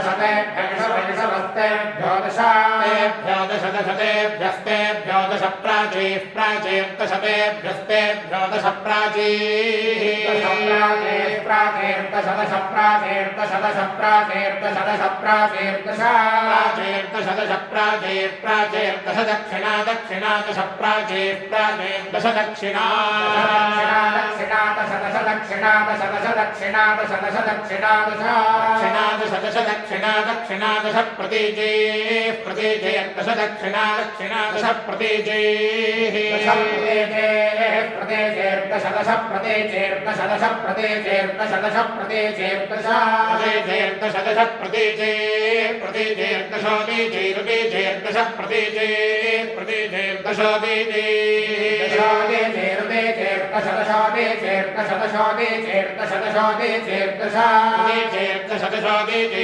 षतेभ्यो दशतेभ्यो दशतेभ्यस्तेभ्यो दश प्राचीः प्राचीर्दशतेभ्यस्तेभ्यो दश प्राचीः प्राचीर्दशदश प्राचीर्दशदश प्राचीर्दशदश प्राचीर्दश प्राचीर्दशदश प्राचीः प्राचीर्दश दक्षिणा दक्षिणा दश प्राचीः प्राचीर्दश दक्षिणा दक्षिणा दश दश दक्षिणा दश दश दक्षिणा दश दश दक्षिणा दश दक्षिणा दश दश दक्षिणा दक्षिणा दश प्रतीचेः प्रतीचेर्दश दक्षिणा दक्षिणा दश प्रतीचेः प्रतीचेर्दश दश प्रतीचेर्दश दश प्रतीचेर्दश दश प्रतीचेर्दश प्रतीचेर्दश दश प्रतीचेः प्रतीचेर्दशोदीचेरुदीचेर्दश प्रतीचेः प्रतीचेर्दशोदीचेरुदीचेर्दश